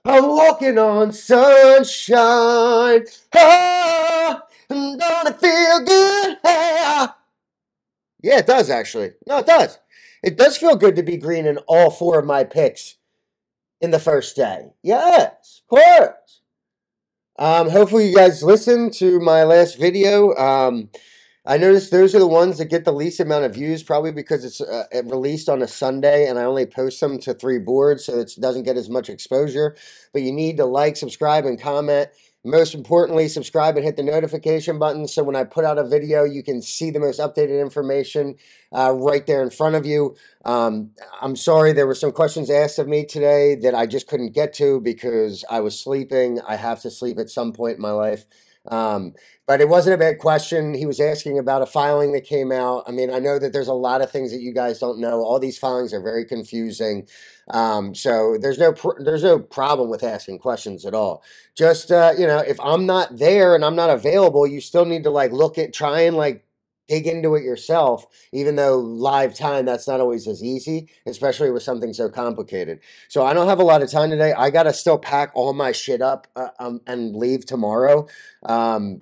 I'm walking on sunshine. Oh, don't it feel good? Yeah, it does actually. No, it does. It does feel good to be green in all 4 of my picks in the first day. Yes, of course. Hopefully you guys listened to my last video. I noticed those are the ones that get the least amount of views, probably because it's released on a Sunday and I only post them to 3 boards, so it doesn't get as much exposure. But you need to like, subscribe, and comment. Most importantly, subscribe and hit the notification button so when I put out a video, you can see the most updated information right there in front of you. I'm sorry, there were some questions asked of me today that I just couldn't get to because I was sleeping. I have to sleep at some point in my life. But it wasn't a bad question. He was asking about a filing that came out. I mean, I know that there's a lot of things that you guys don't know. All these filings are very confusing. So there's no problem with asking questions at all. Just, you know, if I'm not there and I'm not available, you still need to like try and like dig into it yourself, even though live time, that's not always as easy, especially with something so complicated. So I don't have a lot of time today. I got to still pack all my shit up and leave tomorrow.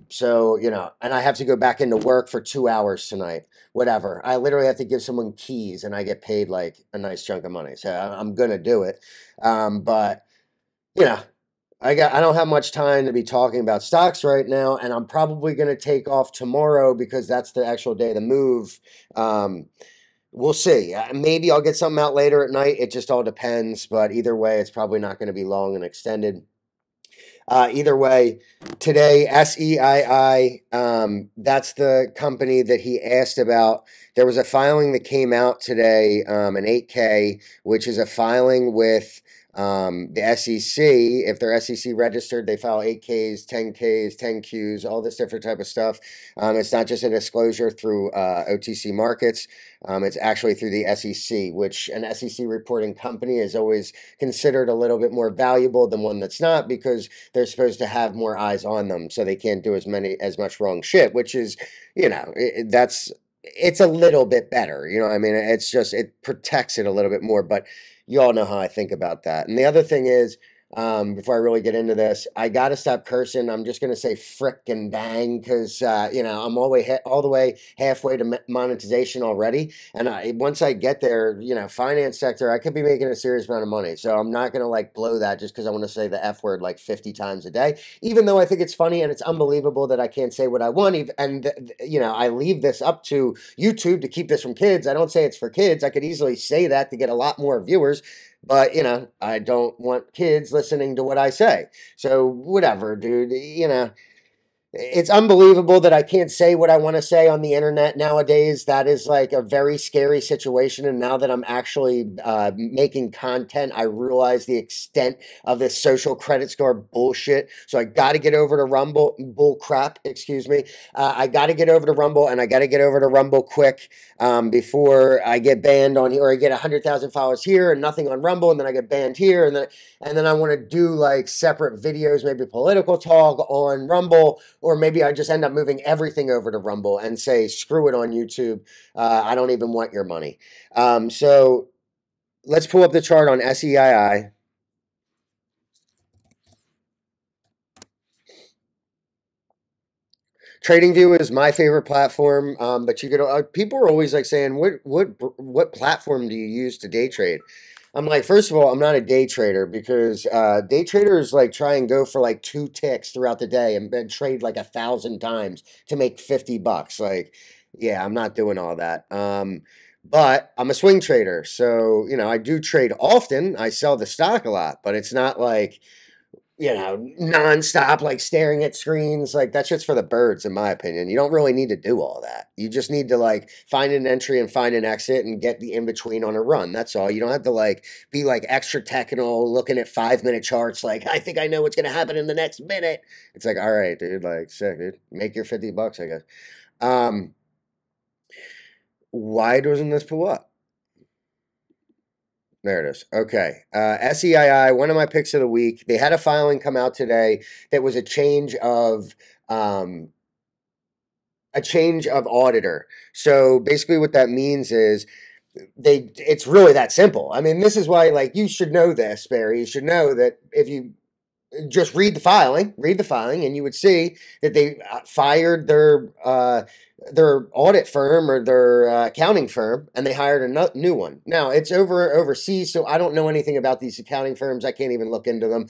So, you know, and I have to go back into work for 2 hours tonight, whatever. I literally have to give someone keys and I get paid like a nice chunk of money. So I'm going to do it. But, you know, I don't have much time to be talking about stocks right now, and I'm probably going to take off tomorrow because that's the actual day of the move. We'll see. Maybe I'll get something out later at night. It just all depends, but either way, it's probably not going to be long and extended. Either way, today, SEII, that's the company that he asked about. There was a filing that came out today, an 8K, which is a filing with the SEC. If they're SEC registered, they file 8Ks, 10Ks, 10Qs, all this different type of stuff. It's not just a disclosure through OTC markets. It's actually through the SEC, which an SEC reporting company is always considered a little bit more valuable than one that's not, because they're supposed to have more eyes on them, so they can't do as much wrong shit, which is, you know, it's a little bit better, you know what I mean? It's just, it protects it a little bit more, but you all know how I think about that. And the other thing is, before I really get into this, I got to stop cursing. I'm just going to say frick and bang because, you know, I'm all the way halfway to monetization already. And once I get there, you know, finance sector, I could be making a serious amount of money. So I'm not going to like blow that just because I want to say the F word like 50 times a day, even though I think it's funny and it's unbelievable that I can't say what I want. And, you know, I leave this up to YouTube to keep this from kids. I don't say it's for kids. I could easily say that to get a lot more viewers. But, you know, I don't want kids listening to what I say. So, whatever, dude, you know. It's unbelievable that I can't say what I want to say on the internet nowadays. That is like a very scary situation. And now that I'm actually making content, I realize the extent of this social credit score bullshit. So I got to get over to Rumble. Bull crap, excuse me. I got to get over to Rumble, and I got to get over to Rumble quick before I get banned on here, or I get 100,000 followers here and nothing on Rumble, and then I get banned here, and then I want to do like separate videos, maybe political talk on Rumble. Or maybe I just end up moving everything over to Rumble and say, screw it on YouTube. I don't even want your money. So let's pull up the chart on SEII. TradingView is my favorite platform, but you could. People are always like saying, "What platform do you use to day trade?" I'm like, first of all, I'm not a day trader because day traders like try and go for like 2 ticks throughout the day and trade like 1,000 times to make $50. Like, yeah, I'm not doing all that. But I'm a swing trader, so you know I do trade often. I sell the stock a lot, but it's not like you know, nonstop, like staring at screens. Like that shit's for the birds, in my opinion. You don't really need to do all that. You just need to like find an entry and find an exit and get the in between on a run. That's all. You don't have to like be like extra technical looking at 5 minute charts. Like, I think I know what's going to happen in the next minute. It's like, all right, dude, like sick, dude. Make your $50, I guess. Why doesn't this pull up? There it is. Okay. SEII, one of my picks of the week. They had a filing come out today that was a change of auditor. So basically what that means is it's really that simple. I mean, this is why, like, you should know this, Barry. You should know that if you just read the filing, and you would see that they fired their audit firm or their accounting firm, and they hired a new one. Now, it's overseas, so I don't know anything about these accounting firms. I can't even look into them.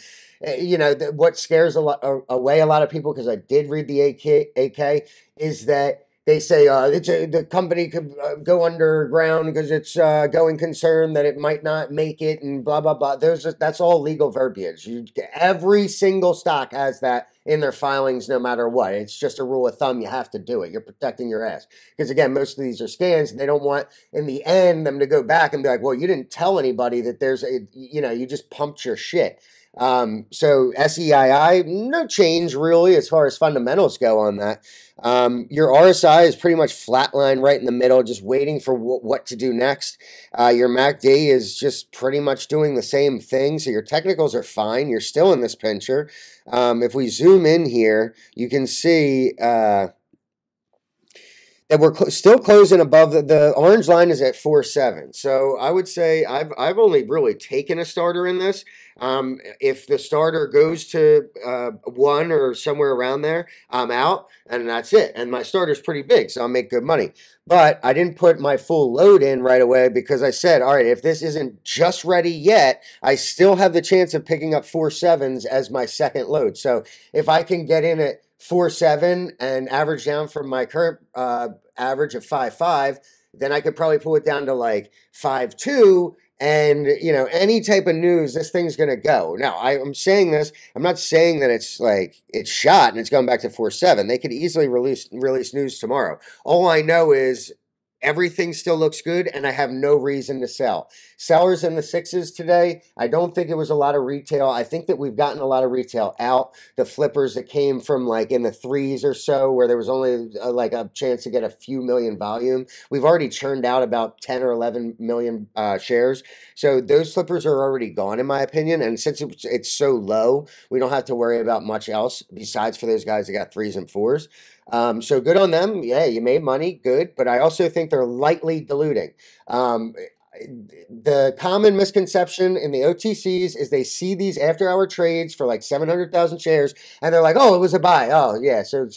You know, what scares away a lot of people, because I did read the AK, is that they say the company could go underground because it's going concern that it might not make it, and blah blah blah. That's all legal verbiage. Every single stock has that in their filings, no matter what. It's just a rule of thumb. You have to do it. You're protecting your ass, because again, most of these are scams, and they don't want in the end them to go back and be like, well, you didn't tell anybody that there's a, you know, you just pumped your shit. So SEII, no change really as far as fundamentals go on that. Your RSI is pretty much flatline right in the middle, just waiting for what to do next. Your MACD is just pretty much doing the same thing. So your technicals are fine. You're still in this pincher. If we zoom in here, you can see that we're still closing above the orange line is at 4.7. So I would say I've only really taken a starter in this. If the starter goes to 1 or somewhere around there, I'm out, and that's it. And my starter's pretty big, so I'll make good money. But I didn't put my full load in right away, because I said, all right, if this isn't just ready yet, I still have the chance of picking up 4.7s as my second load. So if I can get in at 4.7 and average down from my current average of 5.5, then I could probably pull it down to like 5.2. And, you know, any type of news, this thing's going to go. Now, I'm saying this, I'm not saying that it's like it's shot and it's going back to 4.7. They could easily release news tomorrow. All I know is everything still looks good, and I have no reason to sell. Sellers in the 6s today, I don't think it was a lot of retail. I think that we've gotten a lot of retail out. The flippers that came from like in the 3s or so, where there was only like a chance to get a few million volume, we've already churned out about 10 or 11 million shares. So those flippers are already gone, in my opinion. And since it's so low, we don't have to worry about much else besides for those guys that got 3s and 4s. So good on them. Yeah, you made money. Good. But I also think they're lightly diluting. The common misconception in the OTCs is they see these after-hour trades for like 700,000 shares, and they're like, oh, it was a buy. Oh, yeah. So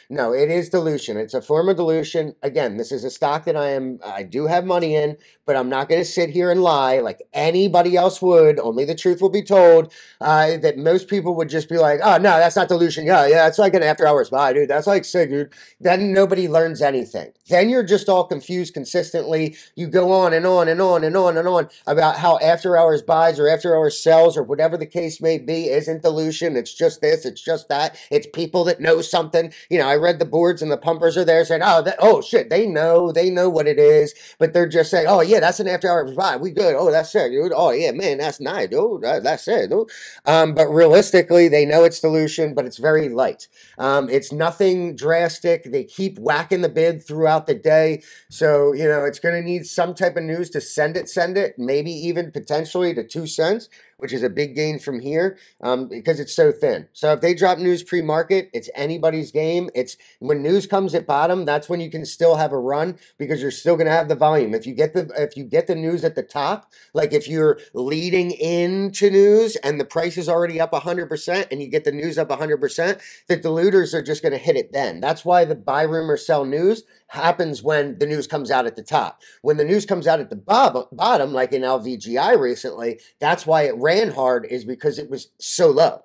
no, it is dilution. It's a form of dilution. Again, this is a stock that I do have money in, but I'm not going to sit here and lie like anybody else would. Only the truth will be told. That most people would just be like, oh, no, that's not dilution. Yeah, it's like an after-hours buy, dude. That's like sick, dude. Then nobody learns anything. Then you're just all confused consistently. You go on and on and on and on and on about how after-hours buys or after-hours sells or whatever the case may be isn't dilution. It's just this. It's just that. It's people that know something. You know, I read the boards and the pumpers are there saying, oh, shit, they know what it is, but they're just saying, oh, yeah, that's an after-hours buy. We good. Oh, that's it, dude. Oh, yeah, man, that's nice, dude. That's it, dude. But realistically, they know it's dilution, but it's very light. It's nothing drastic. They keep whacking the bid throughout the day. So, you know, it's going to need some type of news to send it, maybe even potentially to 2 cents, which is a big gain from here, because it's so thin. So if they drop news pre-market, it's anybody's game. It's when news comes at bottom, that's when you can still have a run, because you're still going to have the volume. If you get the news at the top, like if you're leading into news and the price is already up 100% and you get the news up 100%, the diluters are just going to hit it then. That's why the buy rumor sell news happens when the news comes out at the top. When the news comes out at the bottom, like in LVGI recently, that's why it ran hard, is because it was so low.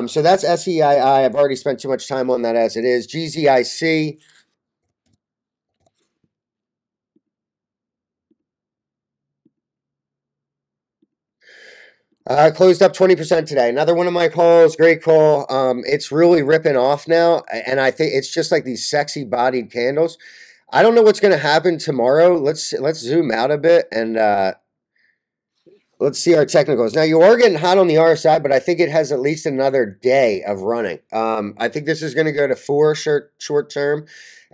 So that's SEII. I've already spent too much time on that as it is. GZIC. Closed up 20% today. Another one of my calls, great call. It's really ripping off now, and I think it's just like these sexy bodied candles. I don't know what's going to happen tomorrow. Let's zoom out a bit and let's see our technicals. Now, you are getting hot on the RSI, but I think it has at least another day of running. I think this is going to go to 4 short term,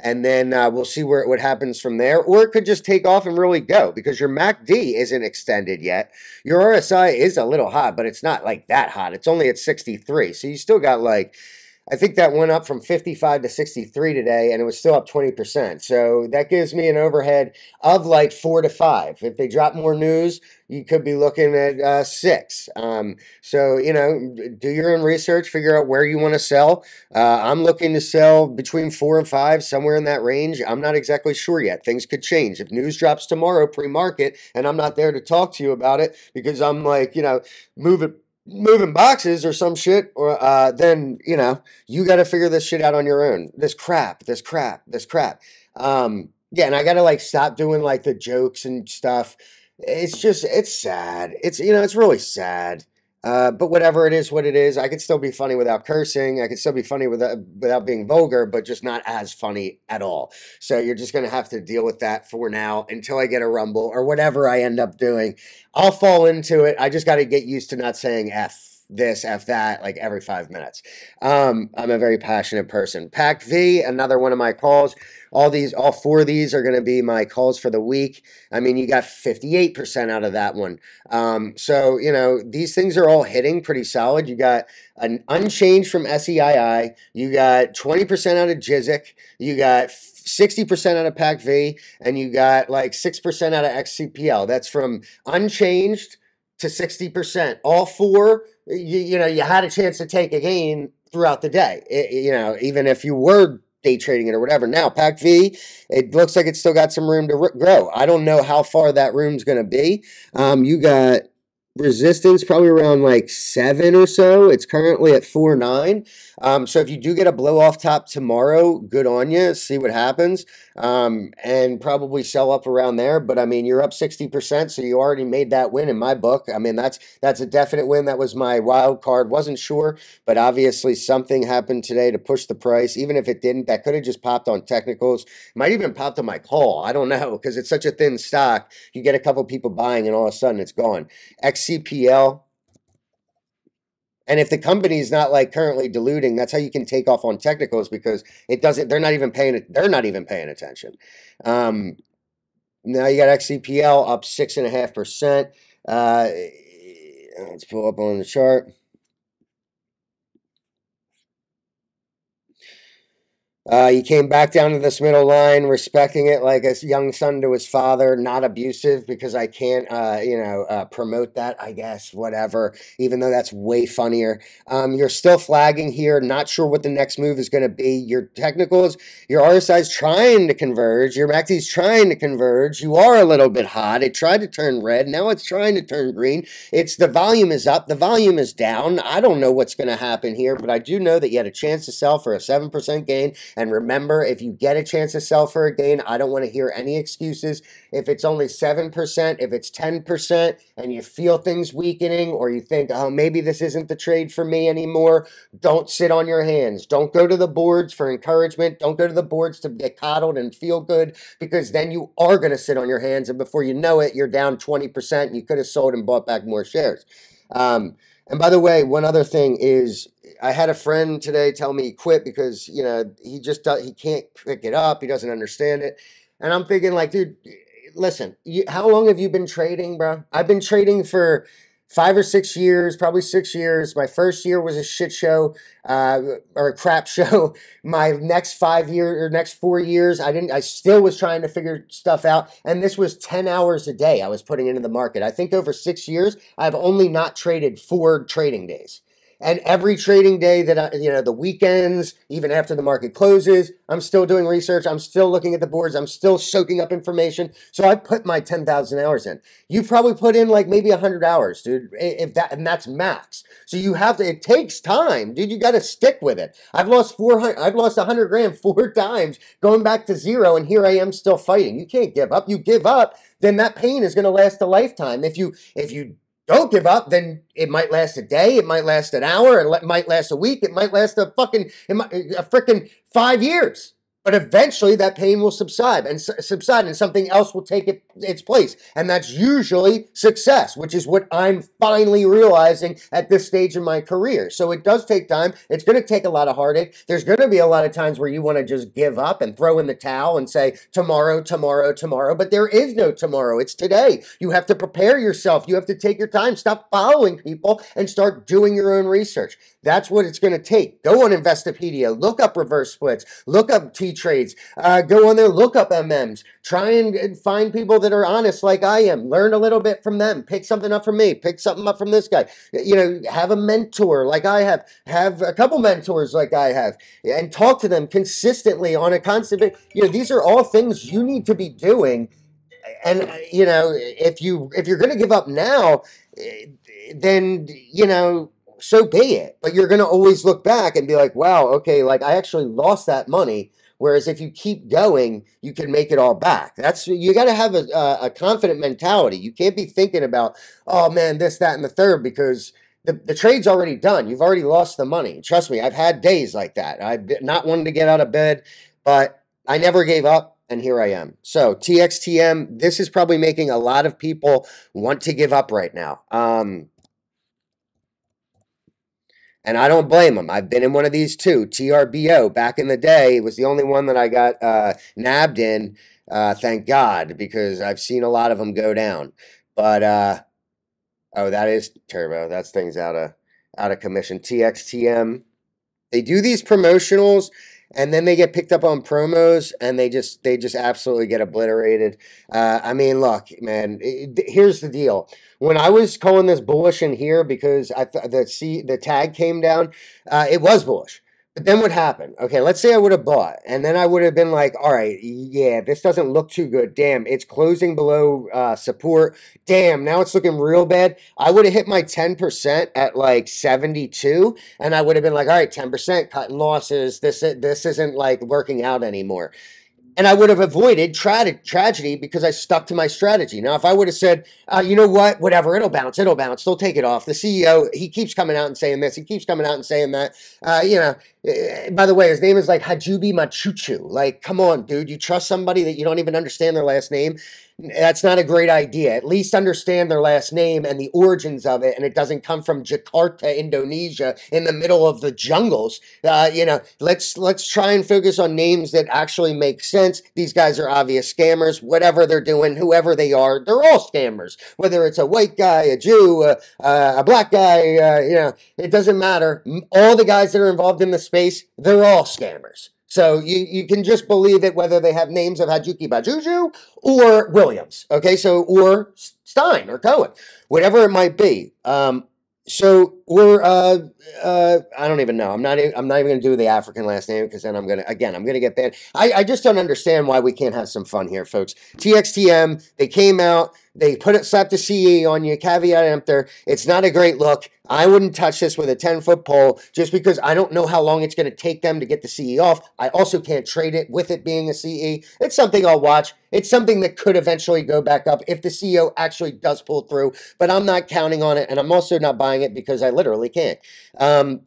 and then we'll see what happens from there. Or it could just take off and really go because your MACD isn't extended yet. Your RSI is a little hot, but it's not like that hot. It's only at 63, so you still got like... I think that went up from 55 to 63 today, and it was still up 20%. So that gives me an overhead of like 4 to 5. If they drop more news, you could be looking at 6. So, you know, do your own research, figure out where you want to sell. I'm looking to sell between 4 and 5, somewhere in that range. I'm not exactly sure yet. Things could change. If news drops tomorrow pre-market and I'm not there to talk to you about it because I'm like, you know, moving boxes or some shit, or then, you know, you got to figure this shit out on your own. This crap. Yeah, and I got to like stop doing like the jokes and stuff. It's just, it's sad. It's, you know, it's really sad. But whatever, it is what it is. I could still be funny without cursing. I could still be funny without being vulgar, but just not as funny at all. So you're just going to have to deal with that for now until I get a rumble or whatever I end up doing. I'll fall into it. I just got to get used to not saying F this, F that, like every 5 minutes. I'm a very passionate person. Pack V, another one of my calls. All 4 of these are going to be my calls for the week. I mean, you got 58% out of that one. So, you know, these things are all hitting pretty solid. You got an unchanged from SEII. You got 20% out of JIZIC. You got 60% out of Pack V. And you got like 6% out of XCPL. That's from unchanged to 60%. All 4, you know, you had a chance to take a gain throughout the day. You know, even if you were day trading it or whatever. Now, Pack V, it looks like it's still got some room to grow. I don't know how far that room's going to be. You got resistance probably around like 7 or so. It's currently at 4.9. So if you do get a blow off top tomorrow, good on you. See what happens. And probably sell up around there. But I mean, you're up 60%, so you already made that win in my book. I mean, that's a definite win. That was my wild card. Wasn't sure, but obviously something happened today to push the price. Even if it didn't, that could have just popped on technicals. Might even popped on my call. I don't know, because it's such a thin stock. You get a couple people buying, and all of a sudden it's gone. XCPL. And if the company's not like currently diluting, that's how you can take off on technicals, because it doesn't. They're not even paying attention. Now you got XCPL up 6.5%. Let's pull up on the chart. He came back down to this middle line, respecting it like a young son to his father, not abusive, because I can't, promote that, I guess, whatever, even though that's way funnier. You're still flagging here, not sure what the next move is going to be. Your technicals, your RSI is trying to converge, your MACD is trying to converge. You are a little bit hot. It tried to turn red. Now it's trying to turn green. The volume is up. The volume is down. I don't know what's going to happen here, but I do know that you had a chance to sell for a 7% gain. And remember, if you get a chance to sell for a gain, I don't want to hear any excuses. If it's only 7%, if it's 10%, and you feel things weakening, or you think, oh, maybe this isn't the trade for me anymore, don't sit on your hands. Don't go to the boards for encouragement. Don't go to the boards to get coddled and feel good, because then you are going to sit on your hands, and before you know it, you're down 20%, and you could have sold and bought back more shares. And by the way, one other thing is, I had a friend today tell me he quit because, you know, he can't pick it up. He doesn't understand it. And I'm thinking, like, dude, listen, how long have you been trading, bro? I've been trading for 5 or 6 years, probably 6 years. My first year was a shit show, or a crap show. My next 5 years or next 4 years, I still was trying to figure stuff out. And this was 10 hours a day I was putting into the market. I think over 6 years, I've only not traded 4 trading days. And every trading day that the weekends, even after the market closes, I'm still doing research. I'm still looking at the boards. I'm still soaking up information. So I put my 10,000 hours in. You probably put in like maybe 100 hours, dude, and that's max. So you have to, it takes time, dude. You got to stick with it. I've lost 100 grand 4 times going back to 0. And here I am still fighting. You can't give up. You give up, then that pain is going to last a lifetime. If you don't give up, then it might last a day, it might last an hour, it might last a week, it might last a freaking 5 years. But eventually that pain will subside and something else will take its place. And that's usually success, which is what I'm finally realizing at this stage in my career. So it does take time. It's going to take a lot of heartache. There's going to be a lot of times where you want to just give up and throw in the towel and say, tomorrow, tomorrow, tomorrow. But there is no tomorrow. It's today. You have to prepare yourself. You have to take your time. Stop following people and start doing your own research. That's what it's going to take. Go on Investopedia, look up reverse splits, look up T-trades, go on there, look up MMs, try and find people that are honest like I am, learn a little bit from them, pick something up from me, pick something up from this guy, you know, have a mentor like I have a couple mentors like I have, and talk to them consistently on a constant, you know, these are all things you need to be doing. And, you know, if you're going to give up now, then, you know, so be it. But you're going to always look back and be like, wow, okay, like I actually lost that money. Whereas if you keep going, you can make it all back. You got to have a confident mentality. You can't be thinking about, oh man, this, that, and the third, because the trade's already done. You've already lost the money. Trust me, I've had days like that. I've not wanted to get out of bed, but I never gave up. And here I am. So TXTM, this is probably making a lot of people want to give up right now. And I don't blame them. I've been in one of these too. TRBO, back in the day, it was the only one that I got nabbed in, thank God, because I've seen a lot of them go down. But, oh, that is Turbo. That's things out of commission. TXTM. They do these promotionals, and then they get picked up on promos, and they just absolutely get obliterated. I mean, look, man, here's the deal. When I was calling this bullish in here because the tag came down, it was bullish. But then what happened? Okay, let's say I would have bought, and then I would have been like, all right, yeah, this doesn't look too good. Damn, it's closing below support. Damn, now it's looking real bad. I would have hit my 10% at like 72, and I would have been like, all right, 10%, cutting losses. This isn't like working out anymore. And I would have avoided tragedy because I stuck to my strategy. Now, if I would have said, you know what, whatever, it'll bounce, they'll take it off. The CEO, he keeps coming out and saying this, he keeps coming out and saying that. You know, by the way, his name is like Hajubi Machuchu. Like, come on, dude, you trust somebody that you don't even understand their last name? That's not a great idea. At least understand their last name and the origins of it, and it doesn't come from Jakarta, Indonesia, in the middle of the jungles. You know, let's try and focus on names that actually make sense. These guys are obvious scammers. Whatever they're doing, whoever they are, they're all scammers. Whether it's a white guy, a Jew, a black guy, you know, it doesn't matter. All the guys that are involved in the space, they're all scammers. So you can just believe it whether they have names of Hajuki Bajuju or Williams, okay? So, or Stein or Cohen, whatever it might be. So, or I don't even know. I'm not even going to do the African last name because then I'm going to get banned. I just don't understand why we can't have some fun here, folks. TXTM, they came out, they slapped the CE on you, caveat emptor. It's not a great look. I wouldn't touch this with a 10-foot pole just because I don't know how long it's going to take them to get the CE off. I also can't trade it with it being a CE. It's something I'll watch. It's something that could eventually go back up if the CEO actually does pull through, but I'm not counting on it, and I'm also not buying it because I literally can't.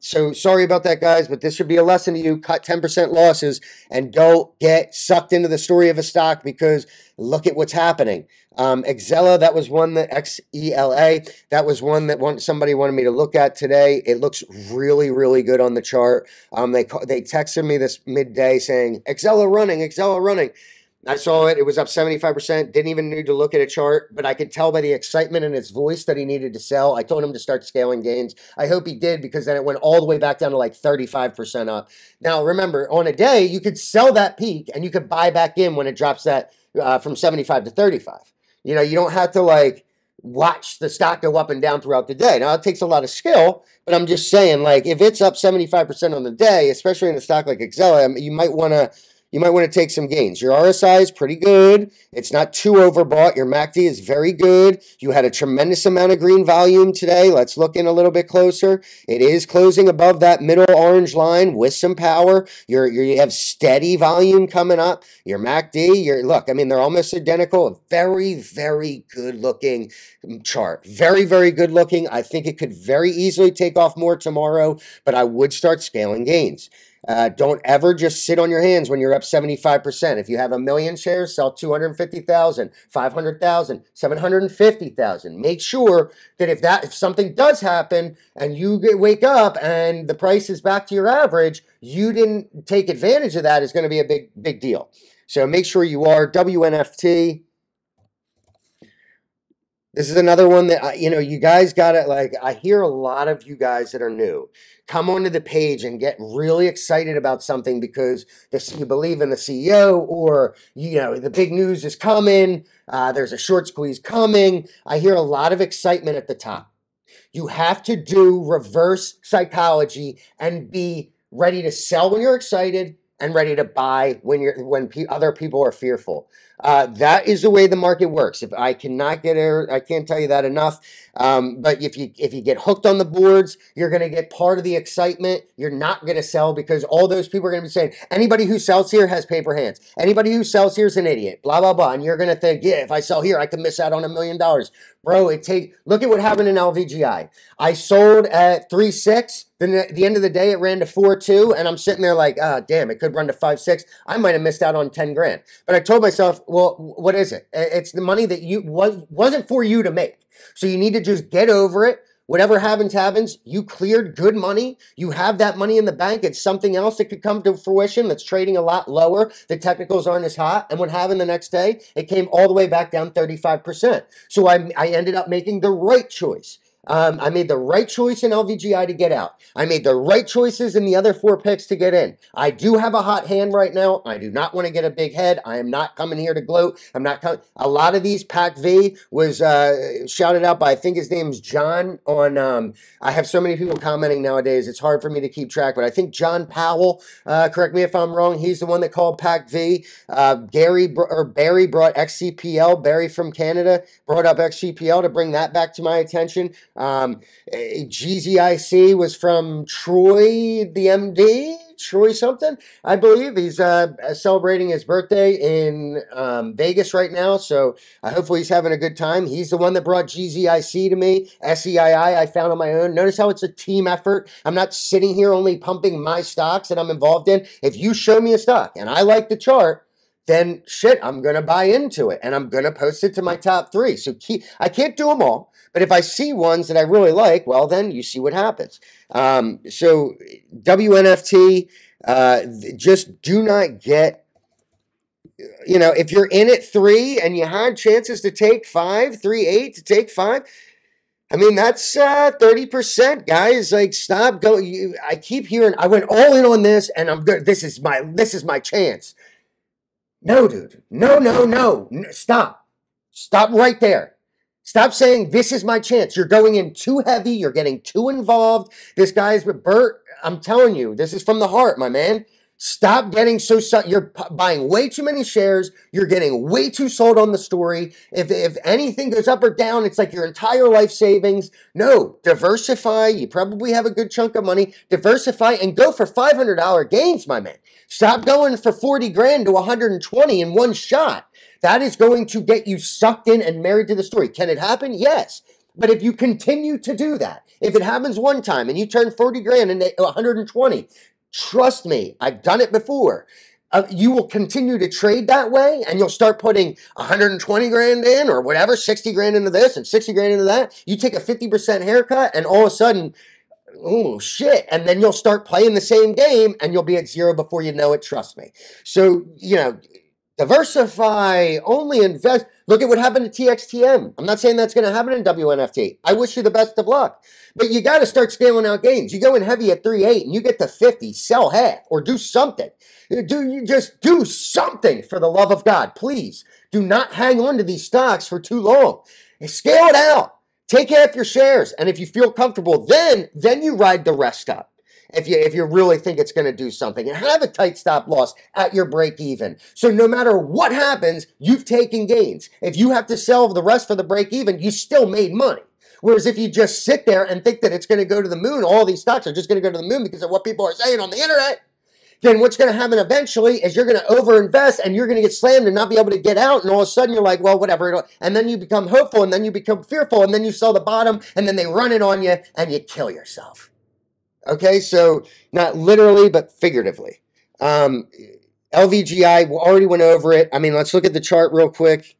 So sorry about that, guys, but this should be a lesson to you. Cut 10% losses and don't get sucked into the story of a stock because look at what's happening. Xela, that was one that XELA, that was one that somebody wanted me to look at today. It looks really, really good on the chart. They texted me this midday saying, Xela running, Xela running. I saw it. It was up 75%. Didn't even need to look at a chart, but I could tell by the excitement in his voice that he needed to sell. I told him to start scaling gains. I hope he did because then it went all the way back down to like 35% up. Now, remember, on a day, you could sell that peak and you could buy back in when it drops that from 75 to 35. You know, you don't have to like watch the stock go up and down throughout the day. Now, it takes a lot of skill, but I'm just saying, like, if it's up 75% on the day, especially in a stock like Xela, you might want to, you might want to take some gains. Your RSI is pretty good. It's not too overbought. Your MACD is very good. You had a tremendous amount of green volume today. Let's look in a little bit closer. It is closing above that middle orange line with some power. You have steady volume coming up. Your MACD, look, I mean, they're almost identical. A very, very good looking chart. Very, very good looking. I think it could very easily take off more tomorrow, but I would start scaling gains. Don't ever just sit on your hands when you're up 75%. If you have 1 million shares, sell 250,000, 500,000, 750,000. Make sure that if something does happen and you wake up and the price is back to your average, you didn't take advantage of that is going to be a big deal. So make sure you are. WNFT. This is another one that, you guys got to, I hear a lot of you guys that are new come onto the page and get really excited about something because you believe in the CEO or, the big news is coming. There's a short squeeze coming. I hear a lot of excitement at the top. You have to do reverse psychology and be ready to sell when you're excited and ready to buy when other people are fearful. That is the way the market works. If I cannot get it, I can't tell you that enough. But if you get hooked on the boards, you're going to get part of the excitement. You're not going to sell because all those people are going to be saying, anybody who sells here has paper hands. Anybody who sells here is an idiot, blah, blah, blah. And you're going to think, yeah, if I sell here, I could miss out on $1 million. Bro, look at what happened in LVGI. I sold at 3.6. Then at the end of the day, it ran to 4.2. And I'm sitting there like, damn, it could run to 5.6. I might have missed out on 10 grand. But I told myself, well, what is it? It's the money that wasn't for you to make. So you need to just get over it. Whatever happens, happens. You cleared good money. You have that money in the bank. It's something else that could come to fruition that's trading a lot lower. The technicals aren't as hot. And what happened the next day? It came all the way back down 35%. So I ended up making the right choice. I made the right choice in LVGI to get out. I made the right choices in the other 4 picks to get in. I do have a hot hand right now. I do not want to get a big head. I am not coming here to gloat. I'm not coming. A lot of these, PAC-V was shouted out by, I think his name's John on, I have so many people commenting nowadays. It's hard for me to keep track, but I think John Powell, correct me if I'm wrong, he's the one that called PAC-V. Barry brought XCPL, Barry from Canada, brought up XCPL to bring that back to my attention. GZIC was from Troy, the MD, Troy something, I believe. He's celebrating his birthday in Vegas right now, so hopefully he's having a good time. He's the one that brought GZIC to me. SEII I found on my own. Notice how it's a team effort. I'm not sitting here only pumping my stocks that I'm involved in. If you show me a stock and I like the chart, then shit, I'm going to buy into it, and I'm going to post it to my top 3. So I can't do them all, but if I see ones that I really like, well, then you see what happens. So WNFT, just do not get, if you're in at 3 and you had chances to take 5, 3.8 to take 5, I mean, that's 30%, guys. Like, stop going. I keep hearing, I went all in on this, and I'm good. This is my chance. No, dude. No. Stop. Stop right there. Stop saying, this is my chance. You're going in too heavy. You're getting too involved. This guy's with Bert. I'm telling you, this is from the heart, my man. Stop getting you're buying way too many shares. You're getting way too sold on the story. If anything goes up or down, it's like your entire life savings. No, diversify. You probably have a good chunk of money. Diversify and go for $500 gains, my man. Stop going for 40 grand to 120 in one shot. That is going to get you sucked in and married to the story. Can it happen? Yes. But if you continue to do that, if it happens one time and you turn 40 grand into 120, trust me, I've done it before. You will continue to trade that way, and you'll start putting 120 grand in or whatever, 60 grand into this and 60 grand into that. You take a 50% haircut, and all of a sudden, oh, shit. And then you'll start playing the same game, and you'll be at 0 before you know it, trust me. So, diversify, only invest. Look at what happened to TXTM. I'm not saying that's going to happen in WNFT. I wish you the best of luck. But you got to start scaling out gains. You go in heavy at 3.8 and you get to 50, sell half or do something. Just do something for the love of God. Please do not hang on to these stocks for too long. Scale it out. Take half your shares. And if you feel comfortable, then you ride the rest up. if you really think it's going to do something, and have a tight stop loss at your break even. So no matter what happens, you've taken gains. If you have to sell the rest for the break even, you still made money. Whereas if you just sit there and think that it's going to go to the moon, all these stocks are just going to go to the moon because of what people are saying on the internet, then what's going to happen eventually is you're going to overinvest and you're going to get slammed and not be able to get out. And all of a sudden you're like, well, whatever. And then you become hopeful and then you become fearful and then you sell the bottom and then they run it on you and you kill yourself. Okay, so not literally, but figuratively. LVGI, we already went over it. I mean, let's look at the chart real quick.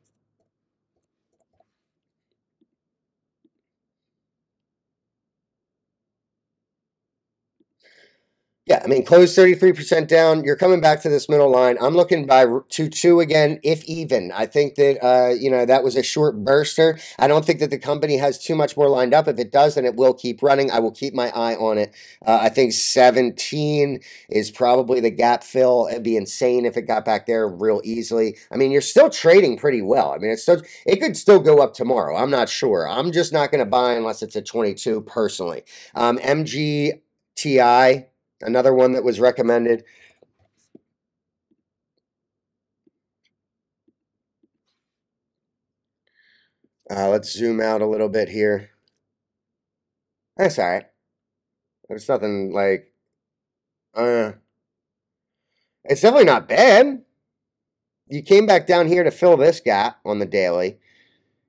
Yeah, I mean, close 33% down. You're coming back to this middle line. I'm looking by 2-2 again, if even. I think that, you know, that was a short burster. I don't think that the company has too much more lined up. If it does, then it will keep running. I will keep my eye on it. I think 17 is probably the gap fill. It'd be insane if it got back there real easily. I mean, you're still trading pretty well. I mean, it could still go up tomorrow. I'm not sure. I'm just not going to buy unless it's a 22 personally. MGTI. Another one that was recommended. Let's zoom out a little bit here. That's all right. There's nothing like... it's definitely not bad. You came back down here to fill this gap on the daily.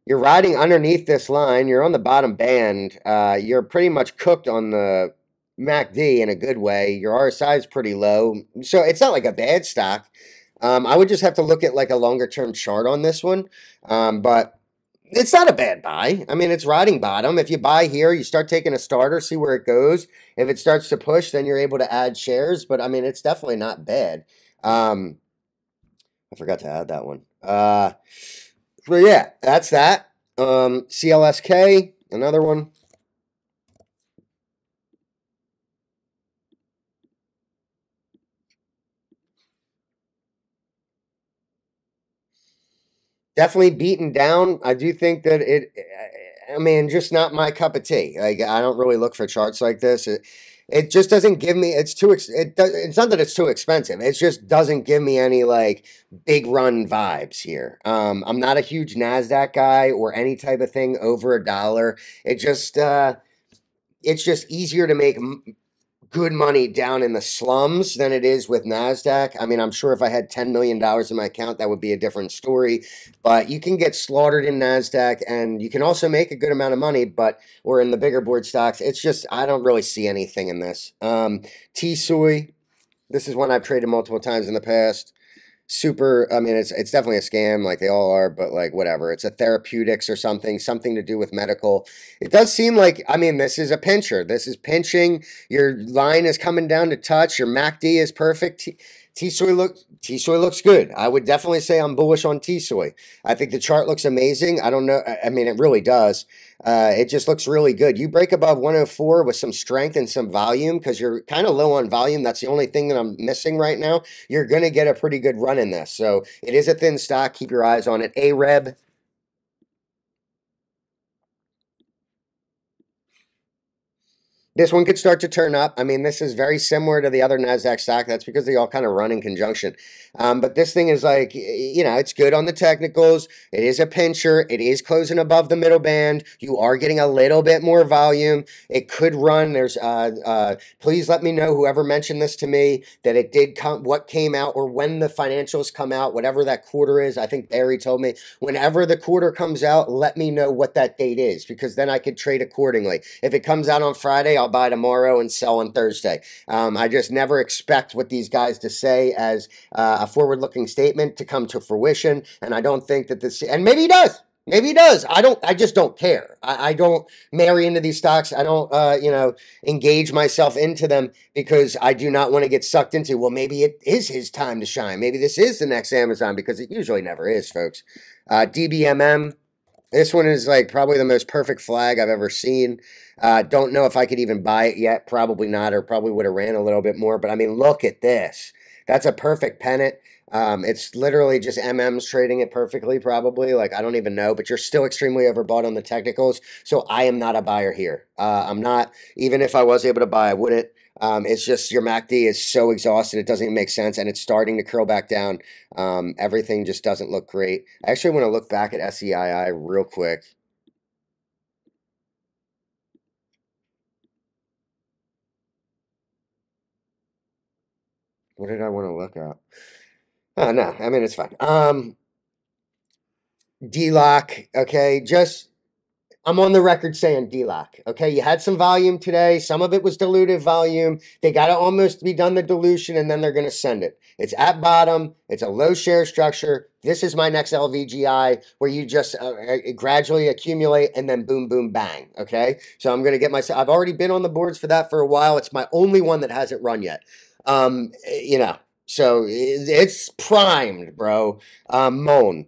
You're riding underneath this line. You're on the bottom band. You're pretty much cooked on the MACD in a good way. Your RSI is pretty low. So it's not like a bad stock. I would just have to look at like a longer term chart on this one. But it's not a bad buy. I mean, it's riding bottom. If you buy here, you start taking a starter, see where it goes. If it starts to push, then you're able to add shares. But I mean, it's definitely not bad. I forgot to add that one. But yeah, that's that. CLSK, another one. Definitely beaten down. I do think that I mean, just not my cup of tea. Like, I don't really look for charts like this. It just doesn't give me, it's not that it's too expensive. It just doesn't give me any like big run vibes here. I'm not a huge NASDAQ guy or any type of thing over $1. It's just easier to make good money down in the slums than it is with NASDAQ. I mean, I'm sure if I had $10 million in my account, that would be a different story. But you can get slaughtered in NASDAQ, and you can also make a good amount of money, or in the bigger board stocks. It's just, I don't really see anything in this. TSUI, this is one I've traded multiple times in the past. Super, I mean, it's definitely a scam, like they all are, but like whatever. It's a therapeutics or something to do with medical. It does seem like, I mean, this is a pincher. This is pinching. Your line is coming down to touch. Your MACD is perfect. TSOI looks good. I would definitely say I'm bullish on TSOI. I think the chart looks amazing. I don't know. I mean, it really does. It just looks really good. You break above 104 with some strength and some volume because you're kind of low on volume. That's the only thing that I'm missing right now. You're going to get a pretty good run in this. So it is a thin stock. Keep your eyes on it. AREB. This one could start to turn up. I mean, this is very similar to the other NASDAQ stock. That's because they all kind of run in conjunction. But this thing is like, you know, it's good on the technicals. It is a pincher. It is closing above the middle band. You are getting a little bit more volume. It could run. There's, please let me know, whoever mentioned this to me, that it did come, what came out, or when the financials come out, whatever that quarter is. I think Barry told me, whenever the quarter comes out, let me know what that date is, because then I could trade accordingly. If it comes out on Friday, I'll buy tomorrow and sell on Thursday. I just never expect what these guys to say as a forward-looking statement to come to fruition, and I don't think that this, and maybe he does. Maybe he does. I just don't care. I don't marry into these stocks. I don't, you know, engage myself into them because I do not want to get sucked into, well, maybe it is his time to shine. Maybe this is the next Amazon, because it usually never is, folks. DBMM. This one is like probably the most perfect flag I've ever seen. Don't know if I could even buy it yet. Probably not, or probably would have ran a little bit more. But I mean, look at this. That's a perfect pennant. It's literally just MM's trading it perfectly, probably. Like, I don't even know, but you're still extremely overbought on the technicals. So I am not a buyer here. I'm not, even if I was able to buy, I wouldn't. It's just your MACD is so exhausted, it doesn't even make sense, and it's starting to curl back down. Everything just doesn't look great. I actually want to look back at SEII real quick. What did I want to look at? Oh, no, I mean, it's fine. D-Lock, okay, just I'm on the record saying D-Lock, okay? You had some volume today. Some of it was dilutive volume. They got to almost be done the dilution, and then they're going to send it. It's at bottom. It's a low share structure. This is my next LVGI where you just gradually accumulate and then boom, boom, bang, okay? So I'm going to get myself – I've already been on the boards for that for a while. It's my only one that hasn't run yet, you know. So it's primed, bro. Moan.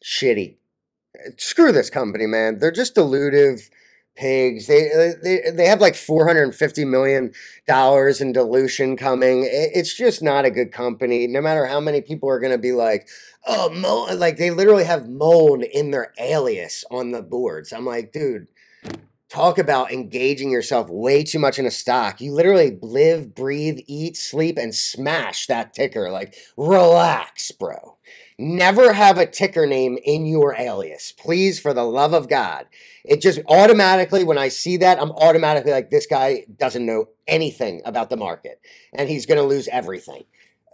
Shitty. Screw this company, man. They're just dilutive pigs. They have like $450 million in dilution coming. It's just not a good company. No matter how many people are going to be like, oh, like they literally have moan in their alias on the boards. I'm like, dude, talk about engaging yourself way too much in a stock. You literally live, breathe, eat, sleep, and smash that ticker. Like, relax, bro. Never have a ticker name in your alias. Please, for the love of God. It just automatically, when I see that, I'm automatically like, this guy doesn't know anything about the market, and he's going to lose everything.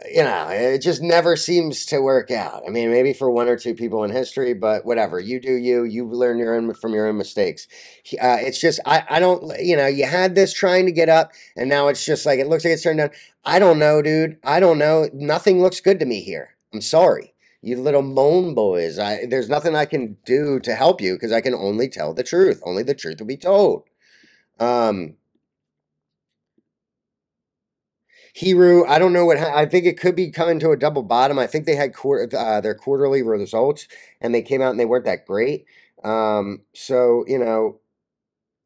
You know, it just never seems to work out. I mean, maybe for one or two people in history, but whatever. You do you. You learn from your own mistakes. It's just, I don't, you know, you had this trying to get up, and now it's just like, it looks like it's turned down. I don't know, dude. I don't know. Nothing looks good to me here. I'm sorry. You little moan boys. There's nothing I can do to help you because I can only tell the truth. Only the truth will be told. Hiru, I don't know what I think it could be coming to a double bottom. I think they had their quarterly results and they came out and they weren't that great. So, you know,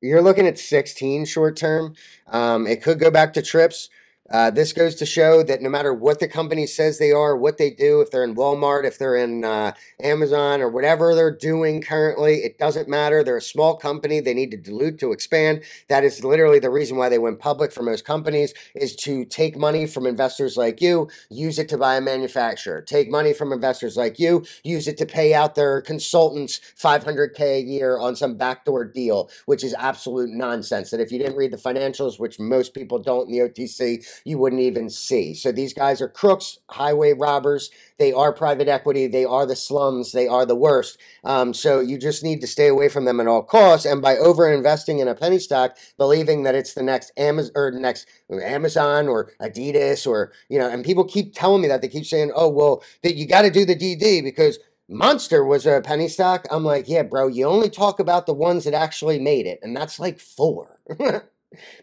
you're looking at 16 short term. It could go back to trips. This goes to show that no matter what the company says they are, what they do, if they're in Walmart, if they're in Amazon or whatever they're doing currently, it doesn't matter. They're a small company. They need to dilute to expand. That is literally the reason why they went public for most companies, is to take money from investors like you, use it to buy a manufacturer. Take money from investors like you, use it to pay out their consultants $500K a year on some backdoor deal, which is absolute nonsense. That if you didn't read the financials, which most people don't in the OTC, you wouldn't even see. So these guys are crooks, highway robbers. They are private equity. They are the slums. They are the worst. So you just need to stay away from them at all costs. And by over-investing in a penny stock, believing that it's the next Amazon or Adidas or, you know, and people keep telling me that. They keep saying, oh, well, that you got to do the DD because Monster was a penny stock. I'm like, yeah, bro, you only talk about the ones that actually made it. And that's like 4.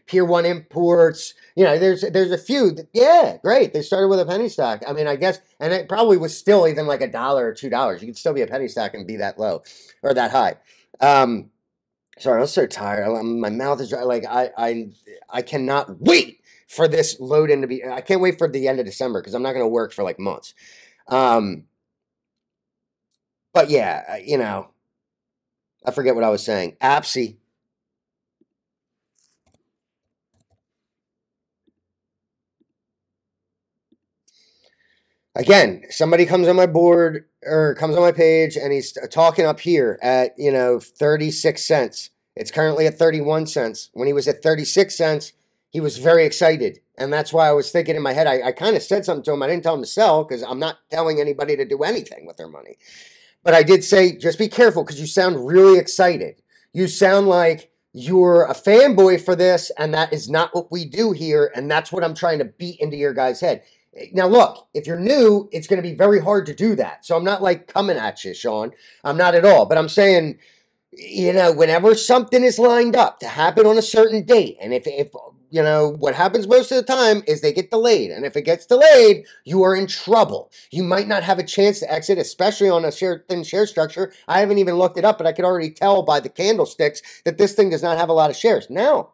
Pier 1 Imports, you know, there's a few that, yeah, great. They started with a penny stock. I mean, I guess, and it probably was still even like $1 or $2. You could still be a penny stock and be that low or that high. Sorry, I'm so tired. My mouth is dry. Like I cannot wait for this load in to be. I can't wait for the end of December because I'm not going to work for like months. But yeah, you know, I forget what I was saying. APSI. Again, somebody comes on my board or comes on my page and he's talking up here at, you know, 36 cents. It's currently at 31 cents. When he was at 36 cents, he was very excited. And that's why I was thinking in my head, I kind of said something to him. I didn't tell him to sell because I'm not telling anybody to do anything with their money. But I did say, just be careful because you sound really excited. You sound like you're a fanboy for this, and that is not what we do here, and that's what I'm trying to beat into your guys' head. Now, look, if you're new, it's going to be very hard to do that. So I'm not like coming at you, Sean. I'm not at all. But I'm saying you know, whenever something is lined up to happen on a certain date, and if you know, what happens most of the time is they get delayed. And if it gets delayed, you are in trouble. You might not have a chance to exit, especially on a thin share structure. I haven't even looked it up, but I could already tell by the candlesticks that this thing does not have a lot of shares. Now,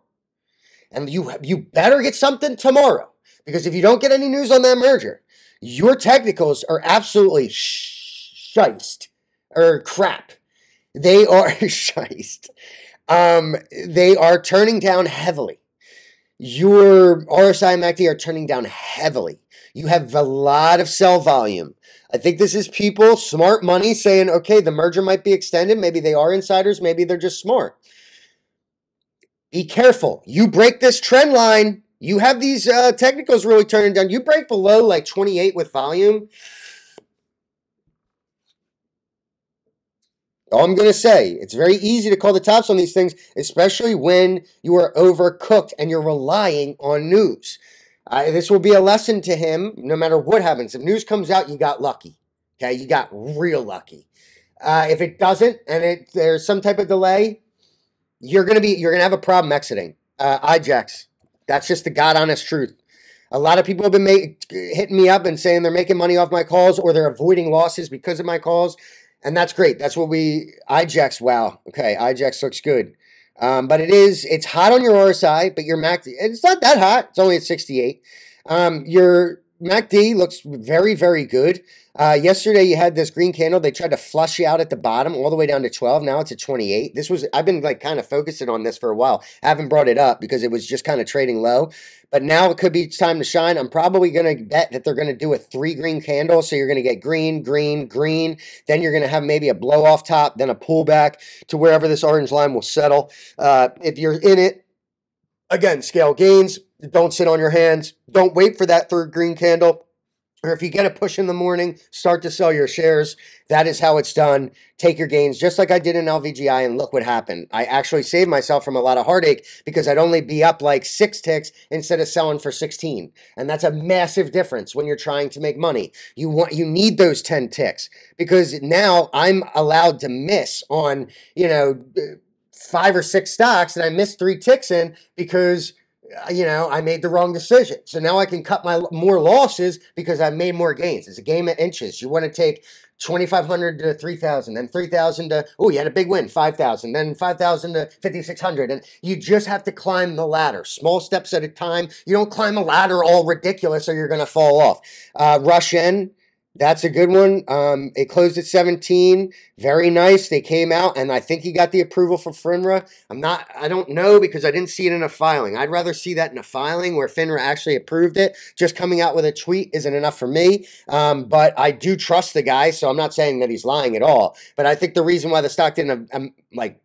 and you better get something tomorrow, because if you don't get any news on that merger, your technicals are absolutely shiced, or crap. They are shiced. They are turning down heavily. Your RSI and MACD are turning down heavily. You have a lot of sell volume. I think this is people, smart money, saying, okay, the merger might be extended. Maybe they are insiders. Maybe they're just smart. Be careful. You break this trend line. You have these technicals really turning down. You break below like 28 with volume. All I'm going to say, it's very easy to call the tops on these things, especially when you are overcooked and you're relying on news. This will be a lesson to him no matter what happens. If news comes out, you got lucky. Okay, you got real lucky. If it doesn't and there's some type of delay, you're gonna have a problem exiting. IJAX. That's just the God honest truth. A lot of people have been hitting me up and saying they're making money off my calls or they're avoiding losses because of my calls. And that's great. That's what IJAX, wow. Okay, IJAX looks good. But it's hot on your RSI, but your MACD, it's not that hot. It's only at 68. Your MACD looks very, very good. Yesterday you had this green candle. They tried to flush you out at the bottom all the way down to 12. Now it's at 28. I've been like kind of focusing on this for a while. I haven't brought it up because it was just kind of trading low. But now it could be time to shine. I'm probably going to bet that they're going to do a 3 green candle. So you're going to get green, green, green. Then you're going to have maybe a blow off top, then a pullback to wherever this orange line will settle. If you're in it, again, scale gains. Don't sit on your hands. Don't wait for that 3rd green candle. Or if you get a push in the morning, start to sell your shares. That is how it's done. Take your gains, just like I did in LVGI, and look what happened. I actually saved myself from a lot of heartache because I'd only be up like 6 ticks instead of selling for 16. And that's a massive difference when you're trying to make money. You need those 10 ticks because now I'm allowed to miss on, 5 or 6 stocks that I missed 3 ticks in because I made the wrong decision. So now I can cut my more losses because I made more gains. It's a game of inches. You want to take 2,500 to 3,000, then 3,000 to, you had a big win, 5,000, then 5,000 to 5,600. And you just have to climb the ladder, small steps at a time. You don't climb a ladder all ridiculous or you're going to fall off. Rush in. That's a good one. It closed at 17. Very nice. They came out, and I think he got the approval for FINRA. I don't know because I didn't see it in a filing. I'd rather see that in a filing where FINRA actually approved it. Just coming out with a tweet isn't enough for me. But I do trust the guy, so I'm not saying that he's lying at all. But I think the reason why the stock didn't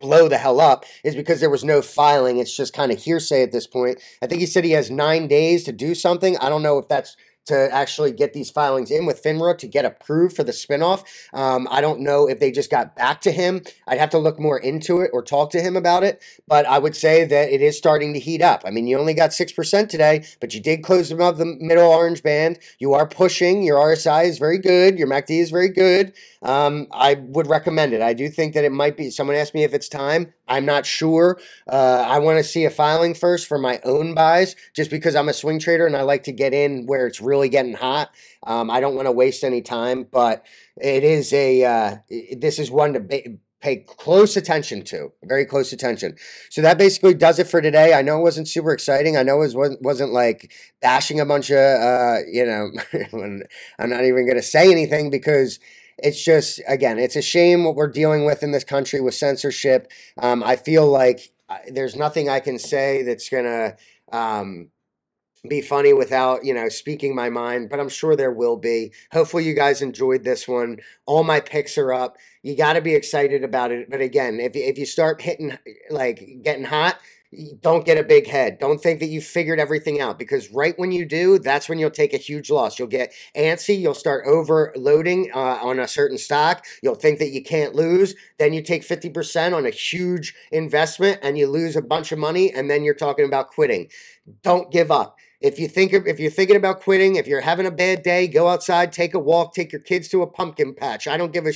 blow the hell up is because there was no filing. It's just kind of hearsay at this point. I think he said he has 9 days to do something. I don't know if that's to actually get these filings in with FINRA to get approved for the spinoff. I don't know if they just got back to him. I'd have to look more into it or talk to him about it, but I would say that it is starting to heat up. I mean, you only got 6% today, but you did close above the middle orange band. You are pushing. Your RSI is very good. Your MACD is very good. I would recommend it. I do think that it might be. Someone asked me if it's time. I'm not sure. I want to see a filing first for my own buys just because I'm a swing trader and I like to get in where it's really getting hot. I don't want to waste any time, but it is this is one to pay close attention to, very close attention. So that basically does it for today. I know it wasn't super exciting. I know it wasn't like bashing a bunch of, I'm not even going to say anything because it's just, again, it's a shame what we're dealing with in this country with censorship. I feel like there's nothing I can say that's going to be funny without, speaking my mind, but I'm sure there will be. Hopefully you guys enjoyed this one. All my picks are up. You got to be excited about it. But again, if you start hitting, getting hot, don't get a big head. Don't think that you figured everything out because right when you do, that's when you'll take a huge loss. You'll get antsy. You'll start overloading on a certain stock. You'll think that you can't lose. Then you take 50% on a huge investment and you lose a bunch of money. And then you're talking about quitting. Don't give up. If you're thinking about quitting, if you're having a bad day, go outside, take a walk, take your kids to a pumpkin patch. I don't give a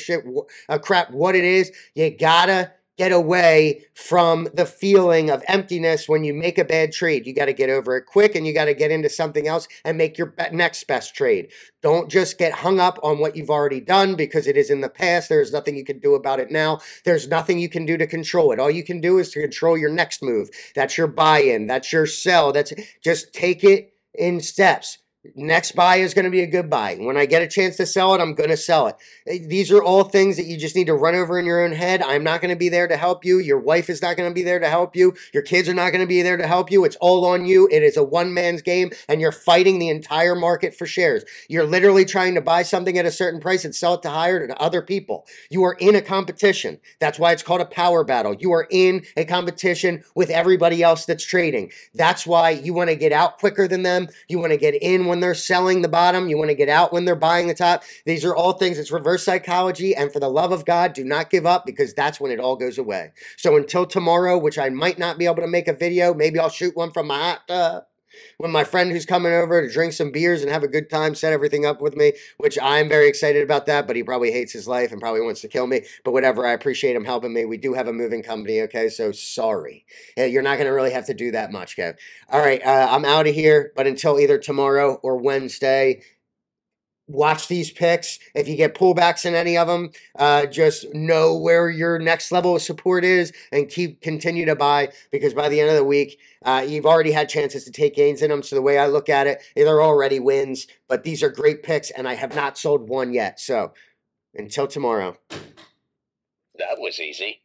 crap what it is. You gotta get away from the feeling of emptiness when you make a bad trade. You got to get over it quick, and you got to get into something else and make your next best trade. Don't just get hung up on what you've already done because it is in the past. There's nothing you can do about it now. There's nothing you can do to control it. All you can do is to control your next move. That's your buy-in. That's your sell. That's just take it in steps. Next buy is going to be a good buy. When I get a chance to sell it, I'm going to sell it. These are all things that you just need to run over in your own head. I'm not going to be there to help you. Your wife is not going to be there to help you. Your kids are not going to be there to help you. It's all on you. It is a one-man's game, and you're fighting the entire market for shares. You're literally trying to buy something at a certain price and sell it to higher to other people. You are in a competition. That's why it's called a power battle. You are in a competition with everybody else that's trading. That's why you want to get out quicker than them. You want to get in when they're selling the bottom. You want to get out when they're buying the top. These are all things. It's reverse psychology. And for the love of God, do not give up, because that's when it all goes away. So until tomorrow, which I might not be able to make a video, maybe I'll shoot one from my hot tub when my friend who's coming over to drink some beers and have a good time set everything up with me, which I'm very excited about that, but he probably hates his life and probably wants to kill me. But whatever, I appreciate him helping me. We do have a moving company, okay? So sorry. You're not going to really have to do that much, Kev. All right, I'm out of here, but until either tomorrow or Wednesday, watch these picks. If you get pullbacks in any of them, just know where your next level of support is and continue to buy, because by the end of the week, you've already had chances to take gains in them. So the way I look at it, they're already wins, but these are great picks, and I have not sold one yet. So until tomorrow. That was easy.